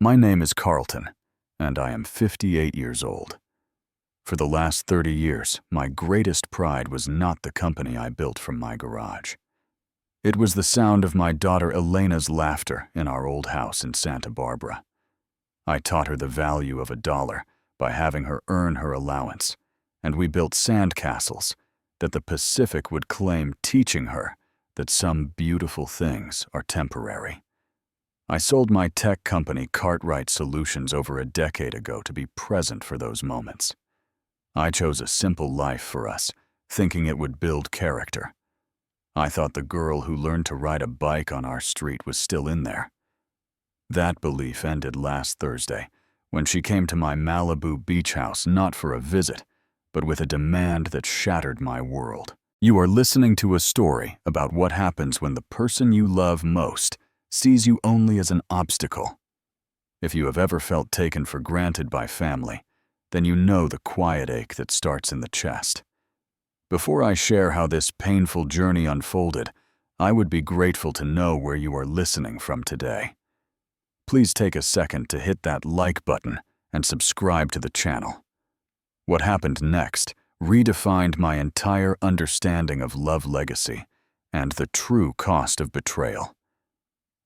My name is Carlton, and I am 58 years old. For the last 30 years, my greatest pride was not the company I built from my garage. It was the sound of my daughter Elena's laughter in our old house in Santa Barbara. I taught her the value of $1 by having her earn her allowance, and we built sandcastles that the Pacific would claim, teaching her that some beautiful things are temporary. I sold my tech company Cartwright Solutions over a decade ago to be present for those moments. I chose a simple life for us, thinking it would build character. I thought the girl who learned to ride a bike on our street was still in there. That belief ended last Thursday when she came to my Malibu beach house not for a visit, but with a demand that shattered my world. You are listening to a story about what happens when the person you love most sees you only as an obstacle. If you have ever felt taken for granted by family, then you know the quiet ache that starts in the chest. Before I share how this painful journey unfolded, I would be grateful to know where you are listening from today. Please take a second to hit that like button and subscribe to the channel. What happened next redefined my entire understanding of love legacy and the true cost of betrayal.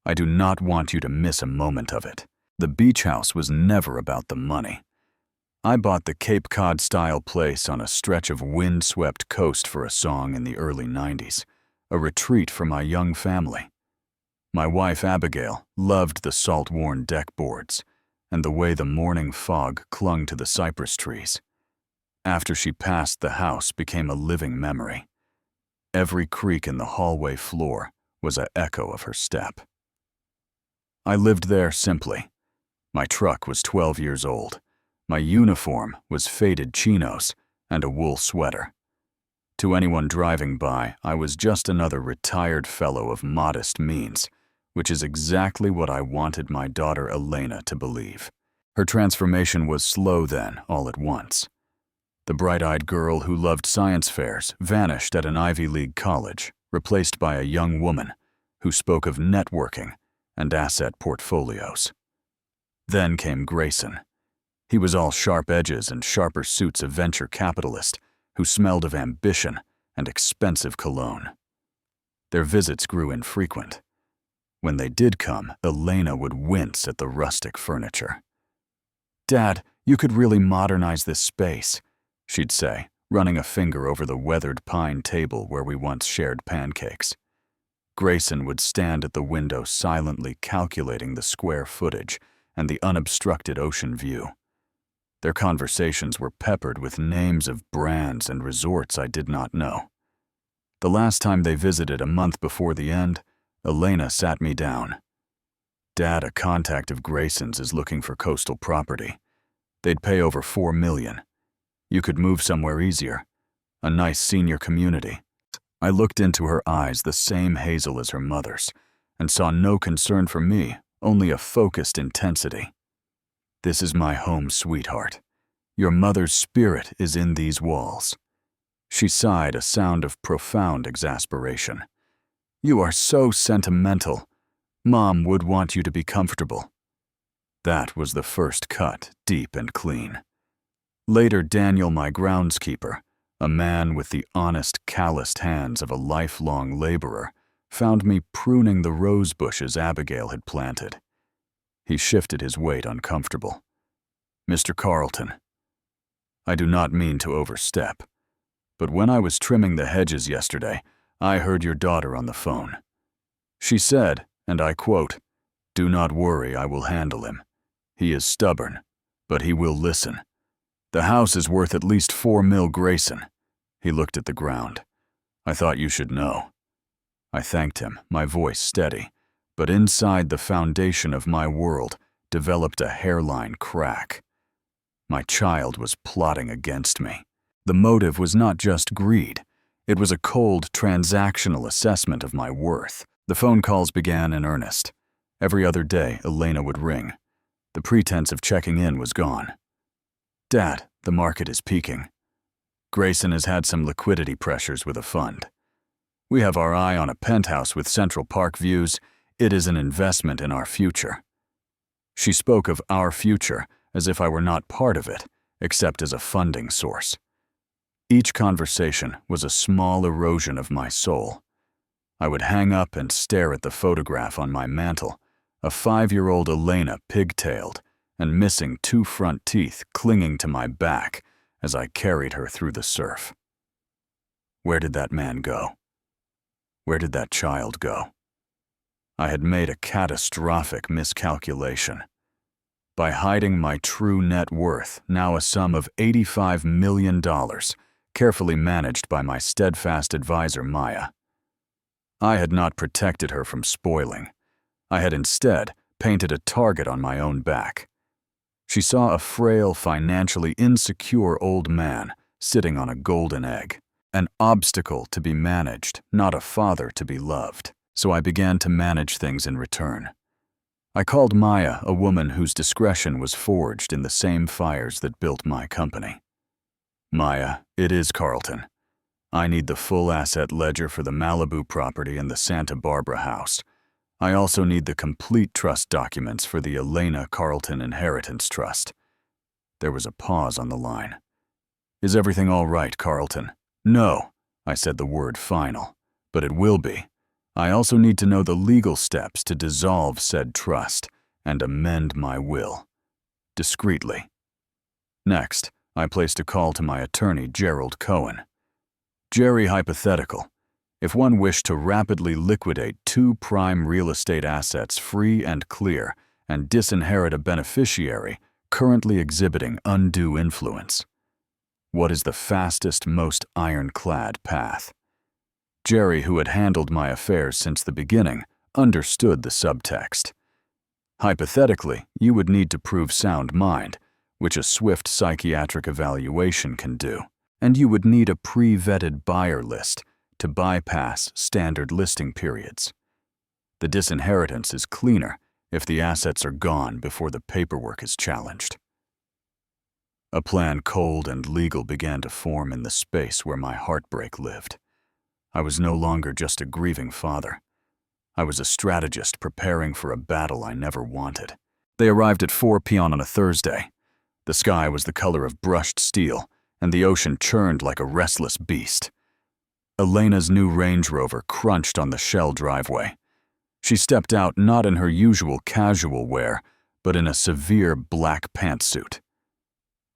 I do not want you to miss a moment of it. The beach house was never about the money. I bought the Cape Cod-style place on a stretch of wind-swept coast for a song in the early 90s, a retreat for my young family. My wife Abigail loved the salt-worn deck boards and the way the morning fog clung to the cypress trees. After she passed, the house became a living memory. Every creak in the hallway floor was an echo of her step. I lived there simply. My truck was 12 years old. My uniform was faded chinos and a wool sweater. To anyone driving by, I was just another retired fellow of modest means, which is exactly what I wanted my daughter Elena to believe. Her transformation was slow then, all at once. The bright-eyed girl who loved science fairs vanished at an Ivy League college, replaced by a young woman who spoke of networking and asset portfolios. Then came Grayson. He was all sharp edges and sharper suits, a venture capitalist who smelled of ambition and expensive cologne. Their visits grew infrequent. When they did come, Elena would wince at the rustic furniture. "Dad, you could really modernize this space," she'd say, running a finger over the weathered pine table where we once shared pancakes. Grayson would stand at the window silently calculating the square footage and the unobstructed ocean view. Their conversations were peppered with names of brands and resorts I did not know. The last time they visited, a month before the end, Elena sat me down. "Dad, a contact of Grayson's is looking for coastal property. They'd pay over $4 million. You could move somewhere easier. A nice senior community." I looked into her eyes, the same hazel as her mother's, and saw no concern for me, only a focused intensity. "This is my home, sweetheart. Your mother's spirit is in these walls." She sighed, a sound of profound exasperation. "You are so sentimental. Mom would want you to be comfortable." That was the first cut, deep and clean. Later, Daniel, my groundskeeper, a man with the honest, calloused hands of a lifelong laborer, found me pruning the rose bushes Abigail had planted. He shifted his weight, uncomfortable. "Mr. Carlton, I do not mean to overstep, but when I was trimming the hedges yesterday, I heard your daughter on the phone. She said, and I quote, 'Do not worry, I will handle him. He is stubborn, but he will listen. The house is worth at least $4 million, Grayson.'" He looked at the ground. "I thought you should know." I thanked him, my voice steady, but inside the foundation of my world developed a hairline crack. My child was plotting against me. The motive was not just greed. It was a cold, transactional assessment of my worth. The phone calls began in earnest. Every other day, Elena would ring. The pretense of checking in was gone. "Dad, the market is peaking. Grayson has had some liquidity pressures with a fund. We have our eye on a penthouse with Central Park views. It is an investment in our future." She spoke of our future as if I were not part of it, except as a funding source. Each conversation was a small erosion of my soul. I would hang up and stare at the photograph on my mantel, a 5-year-old Elena pigtailed and missing 2 front teeth clinging to my back as I carried her through the surf. Where did that man go? Where did that child go? I had made a catastrophic miscalculation. By hiding my true net worth, now a sum of $85 million, carefully managed by my steadfast advisor Maya, I had not protected her from spoiling. I had instead painted a target on my own back. She saw a frail, financially insecure old man sitting on a golden egg, an obstacle to be managed, not a father to be loved. So I began to manage things in return. I called Maya a woman whose discretion was forged in the same fires that built my company. Maya, it is Carlton. I need the full asset ledger for the Malibu property and the Santa Barbara house. I also need the complete trust documents for the Elena Carlton Inheritance Trust. There was a pause on the line. Is everything all right, Carlton? No, I said the word final, but it will be. I also need to know the legal steps to dissolve said trust and amend my will. Discreetly. Next, I placed a call to my attorney, Gerald Cohen. Jerry, hypothetical. If one wished to rapidly liquidate 2 prime real estate assets free and clear and disinherit a beneficiary currently exhibiting undue influence, what is the fastest, most ironclad path? Jerry, who had handled my affairs since the beginning, understood the subtext. Hypothetically, you would need to prove sound mind, which a swift psychiatric evaluation can do, and you would need a pre-vetted buyer list to bypass standard listing periods. The disinheritance is cleaner if the assets are gone before the paperwork is challenged. A plan cold and legal began to form in the space where my heartbreak lived. I was no longer just a grieving father. I was a strategist preparing for a battle I never wanted. They arrived at 4 p.m. on a Thursday. The sky was the color of brushed steel, and the ocean churned like a restless beast. Elena's new Range Rover crunched on the shell driveway. She stepped out not in her usual casual wear, but in a severe black pantsuit.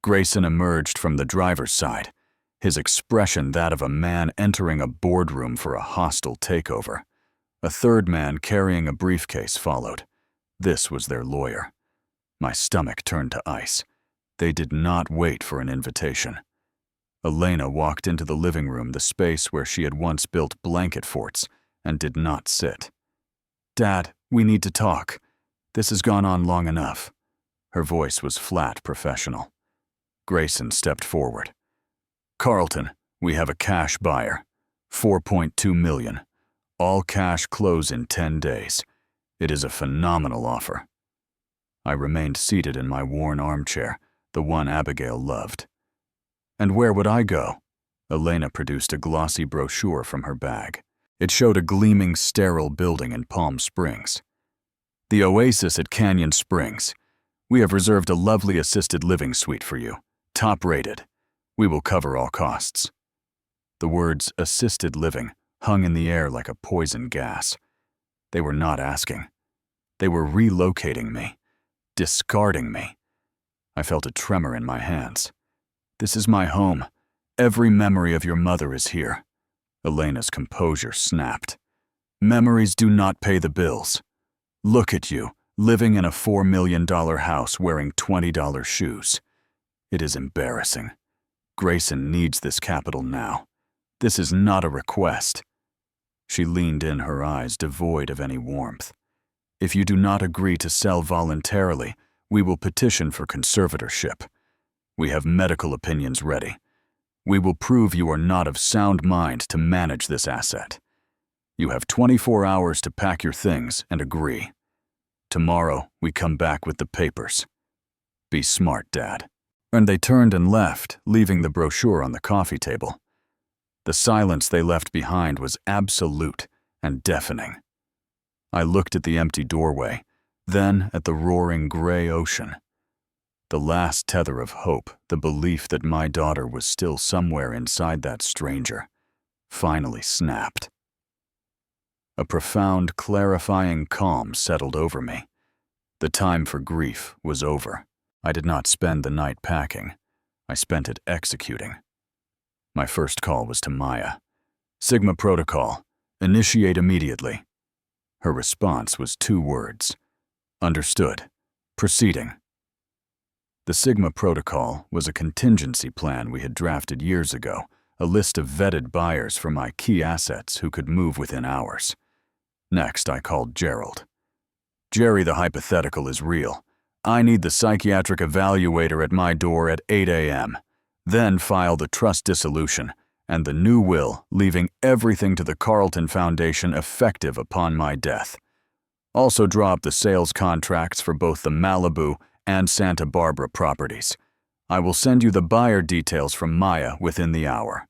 Grayson emerged from the driver's side, his expression that of a man entering a boardroom for a hostile takeover. A third man carrying a briefcase followed. This was their lawyer. My stomach turned to ice. They did not wait for an invitation. Elena walked into the living room, the space where she had once built blanket forts, and did not sit. "Dad, we need to talk. This has gone on long enough." Her voice was flat professional. Grayson stepped forward. "Carlton, we have a cash buyer. $4.2 million. All cash close in 10 days. It is a phenomenal offer." I remained seated in my worn armchair, the one Abigail loved. "And where would I go?" Elena produced a glossy brochure from her bag. It showed a gleaming, sterile building in Palm Springs. "The Oasis at Canyon Springs. We have reserved a lovely assisted living suite for you, top-rated. We will cover all costs." The words assisted living hung in the air like a poison gas. They were not asking. They were relocating me, discarding me. I felt a tremor in my hands. "This is my home. Every memory of your mother is here." Elena's composure snapped. "Memories do not pay the bills. Look at you, living in a $4 million house wearing $20 shoes. It is embarrassing. Grayson needs this capital now. This is not a request." She leaned in, her eyes devoid of any warmth. "If you do not agree to sell voluntarily, we will petition for conservatorship. We have medical opinions ready. We will prove you are not of sound mind to manage this asset. You have 24 hours to pack your things and agree. Tomorrow, we come back with the papers. Be smart, Dad." And they turned and left, leaving the brochure on the coffee table. The silence they left behind was absolute and deafening. I looked at the empty doorway, then at the roaring gray ocean. The last tether of hope, the belief that my daughter was still somewhere inside that stranger, finally snapped. A profound, clarifying calm settled over me. The time for grief was over. I did not spend the night packing. I spent it executing. My first call was to Maya. Sigma Protocol, initiate immediately. Her response was 2 words. Understood. Proceeding. The Sigma Protocol was a contingency plan we had drafted years ago, a list of vetted buyers for my key assets who could move within hours. Next, I called Gerald. Jerry, the hypothetical is real. I need the psychiatric evaluator at my door at 8 a.m. Then file the trust dissolution and the new will, leaving everything to the Carlton Foundation effective upon my death. Also draw up the sales contracts for both the Malibu and Santa Barbara properties. I will send you the buyer details from Maya within the hour.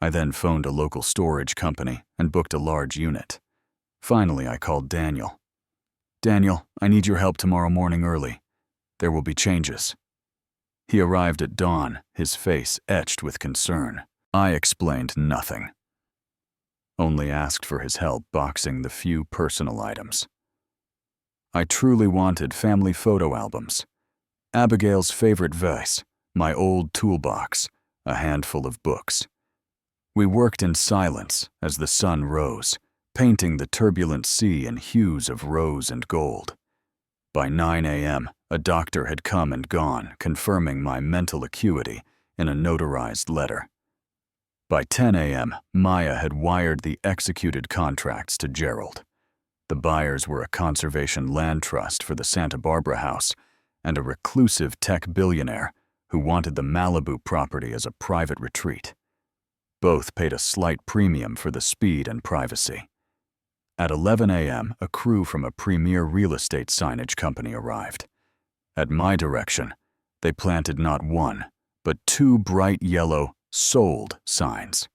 I then phoned a local storage company and booked a large unit. Finally, I called Daniel. Daniel, I need your help tomorrow morning early. There will be changes. He arrived at dawn, his face etched with concern. I explained nothing. Only asked for his help boxing the few personal items. I truly wanted family photo albums, Abigail's favorite vase, my old toolbox, a handful of books. We worked in silence as the sun rose, painting the turbulent sea in hues of rose and gold. By 9 a.m., a doctor had come and gone, confirming my mental acuity in a notarized letter. By 10 a.m., Maya had wired the executed contracts to Gerald. The buyers were a conservation land trust for the Santa Barbara house and a reclusive tech billionaire who wanted the Malibu property as a private retreat. Both paid a slight premium for the speed and privacy. At 11 a.m., a crew from a premier real estate signage company arrived. At my direction, they planted not 1, but 2 bright yellow "Sold" signs.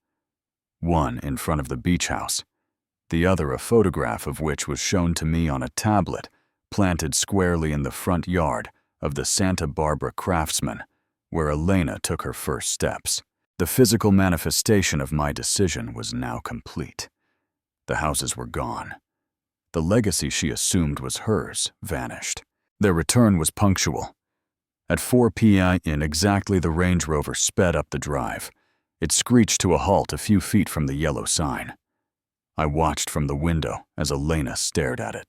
One in front of the beach house, the other a photograph of which was shown to me on a tablet planted squarely in the front yard of the Santa Barbara Craftsman, where Elena took her first steps. The physical manifestation of my decision was now complete. The houses were gone. The legacy she assumed was hers vanished. Their return was punctual. At 4 p.m. exactly the Range Rover sped up the drive. It screeched to a halt a few feet from the yellow sign. I watched from the window as Elena stared at it.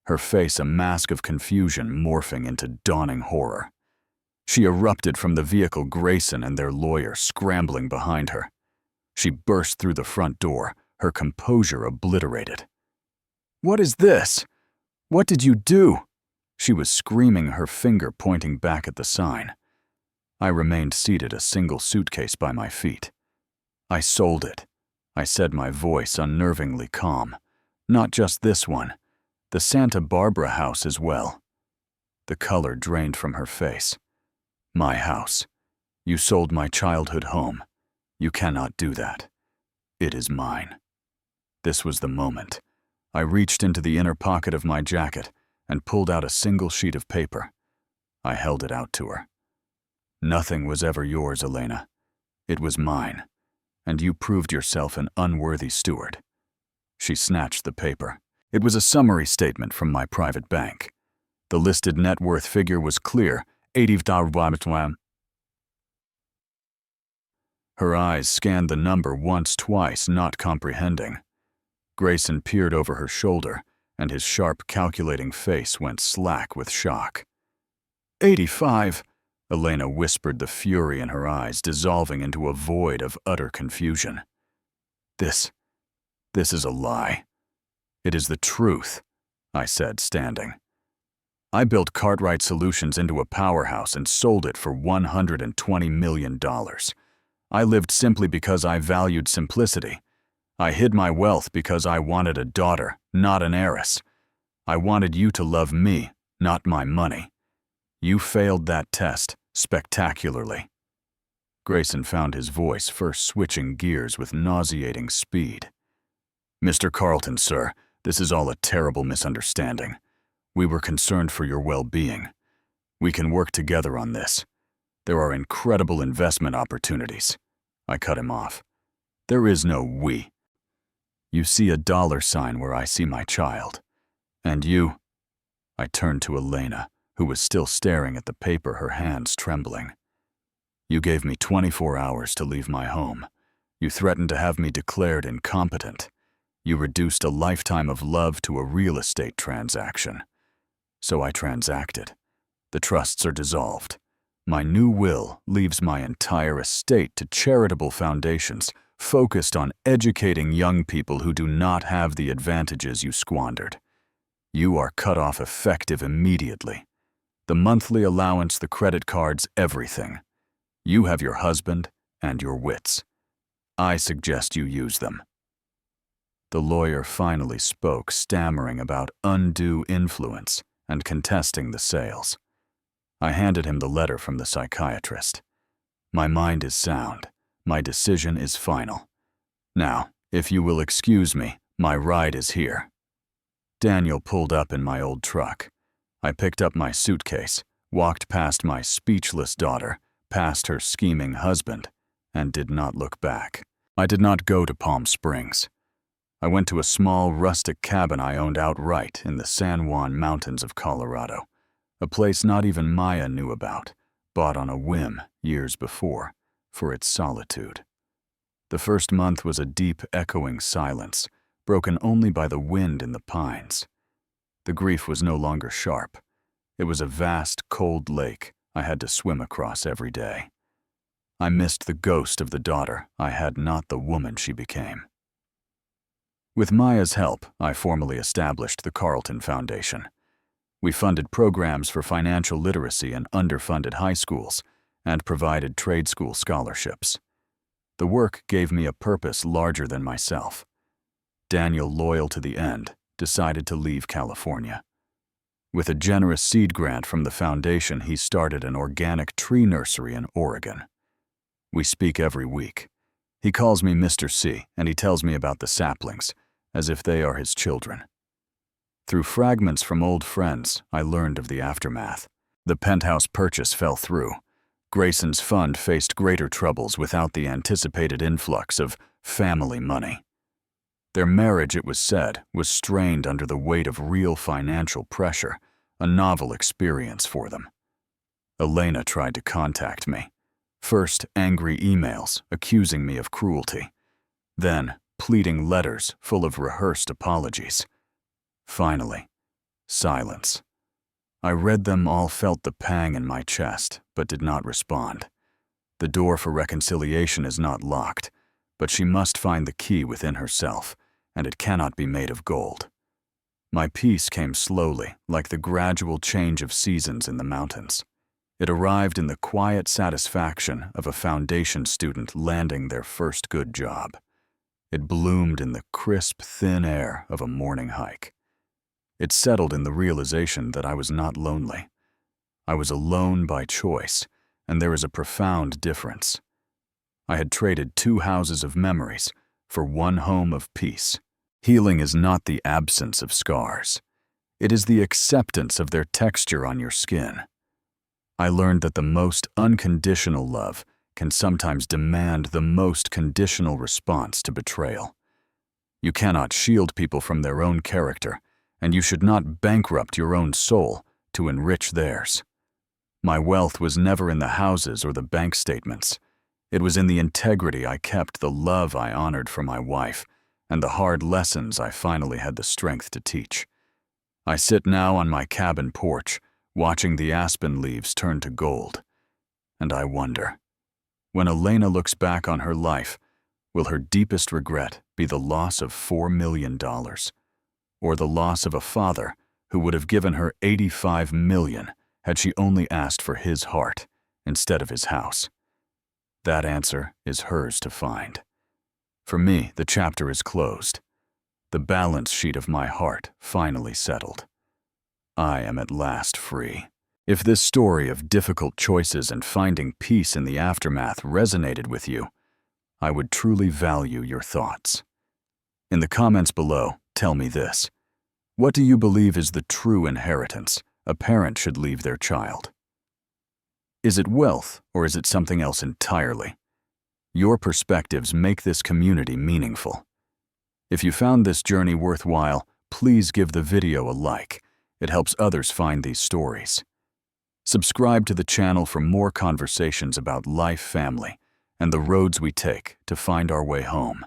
Her face a mask of confusion morphing into dawning horror. She erupted from the vehicle, Grayson and their lawyer scrambling behind her. She burst through the front door, her composure obliterated. "What is this? What did you do?" She was screaming, her finger pointing back at the sign. I remained seated, a single suitcase by my feet. "I sold it," I said, my voice unnervingly calm. "Not just this one. The Santa Barbara house as well." The color drained from her face. "My house. You sold my childhood home. You cannot do that. It is mine." This was the moment. I reached into the inner pocket of my jacket and pulled out a single sheet of paper. I held it out to her. "Nothing was ever yours, Elena. It was mine, and you proved yourself an unworthy steward." She snatched the paper. It was a summary statement from my private bank. The listed net worth figure was clear, $80,000. Her eyes scanned the number once, twice, not comprehending. Grayson peered over her shoulder, and his sharp, calculating face went slack with shock. 85, Elena whispered, the fury in her eyes dissolving into a void of utter confusion. This is a lie. It is the truth," I said, standing. "I built Cartwright Solutions into a powerhouse and sold it for $120 million. I lived simply because I valued simplicity. I hid my wealth because I wanted a daughter, not an heiress. I wanted you to love me, not my money. You failed that test spectacularly." Grayson found his voice first switching gears with nauseating speed. "Mr. Carlton, sir, This is all a terrible misunderstanding. We were concerned for your well-being. We can work together on this. There are incredible investment opportunities." I cut him off. "There is no we. You see a $sign where I see my child. And you—" I turned to Elena, who was still staring at the paper, her hands trembling. "You gave me 24 hours to leave my home. You threatened to have me declared incompetent. You reduced a lifetime of love to a real estate transaction. So I transacted. The trusts are dissolved. My new will leaves my entire estate to charitable foundations focused on educating young people who do not have the advantages you squandered. You are cut off effective immediately. The monthly allowance, the credit cards, everything. You have your husband and your wits. I suggest you use them." The lawyer finally spoke, stammering about undue influence and contesting the sales. I handed him the letter from the psychiatrist. "My mind is sound. My decision is final. Now, if you will excuse me, my ride is here." Daniel pulled up in my old truck. I picked up my suitcase, walked past my speechless daughter, past her scheming husband, and did not look back. I did not go to Palm Springs. I went to a small, rustic cabin I owned outright in the San Juan Mountains of Colorado, a place not even Maya knew about, bought on a whim years before, for its solitude. The first month was a deep, echoing silence, broken only by the wind in the pines. The grief was no longer sharp. It was a vast, cold lake I had to swim across every day. I missed the ghost of the daughter I had not the woman she became. With Maya's help, I formally established the Carlton Foundation. We funded programs for financial literacy in underfunded high schools and provided trade school scholarships. The work gave me a purpose larger than myself. Daniel, loyal to the end, decided to leave California. With a generous seed grant from the foundation, he started an organic tree nursery in Oregon. We speak every week. He calls me Mr. C, and he tells me about the saplings, as if they are his children. Through fragments from old friends, I learned of the aftermath. The penthouse purchase fell through. Grayson's fund faced greater troubles without the anticipated influx of family money. Their marriage, it was said, was strained under the weight of real financial pressure, a novel experience for them. Elena tried to contact me. First, angry emails accusing me of cruelty. Then, pleading letters full of rehearsed apologies. Finally, silence. I read them all, felt the pang in my chest, but did not respond. The door for reconciliation is not locked, but she must find the key within herself, and it cannot be made of gold. My peace came slowly, like the gradual change of seasons in the mountains. It arrived in the quiet satisfaction of a foundation student landing their first good job. It bloomed in the crisp, thin air of a morning hike. It settled in the realization that I was not lonely. I was alone by choice, and there is a profound difference. I had traded 2 houses of memories for 1 home of peace. Healing is not the absence of scars. It is the acceptance of their texture on your skin. I learned that the most unconditional love can sometimes demand the most conditional response to betrayal. You cannot shield people from their own character, and you should not bankrupt your own soul to enrich theirs. My wealth was never in the houses or the bank statements. It was in the integrity I kept, the love I honored for my wife, and the hard lessons I finally had the strength to teach. I sit now on my cabin porch, watching the aspen leaves turn to gold, and I wonder, when Elena looks back on her life, will her deepest regret be the loss of $4 million, or the loss of a father who would have given her $85 million had she only asked for his heart instead of his house? That answer is hers to find. For me, the chapter is closed. The balance sheet of my heart finally settled. I am at last free. If this story of difficult choices and finding peace in the aftermath resonated with you, I would truly value your thoughts. In the comments below, tell me this. What do you believe is the true inheritance a parent should leave their child? Is it wealth, or is it something else entirely? Your perspectives make this community meaningful. If you found this journey worthwhile, please give the video a like. It helps others find these stories. Subscribe to the channel for more conversations about life, family, and the roads we take to find our way home.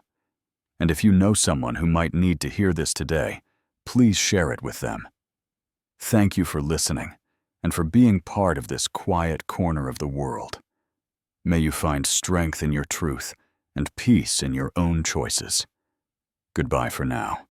And if you know someone who might need to hear this today, please share it with them. Thank you for listening and for being part of this quiet corner of the world. May you find strength in your truth and peace in your own choices. Goodbye for now.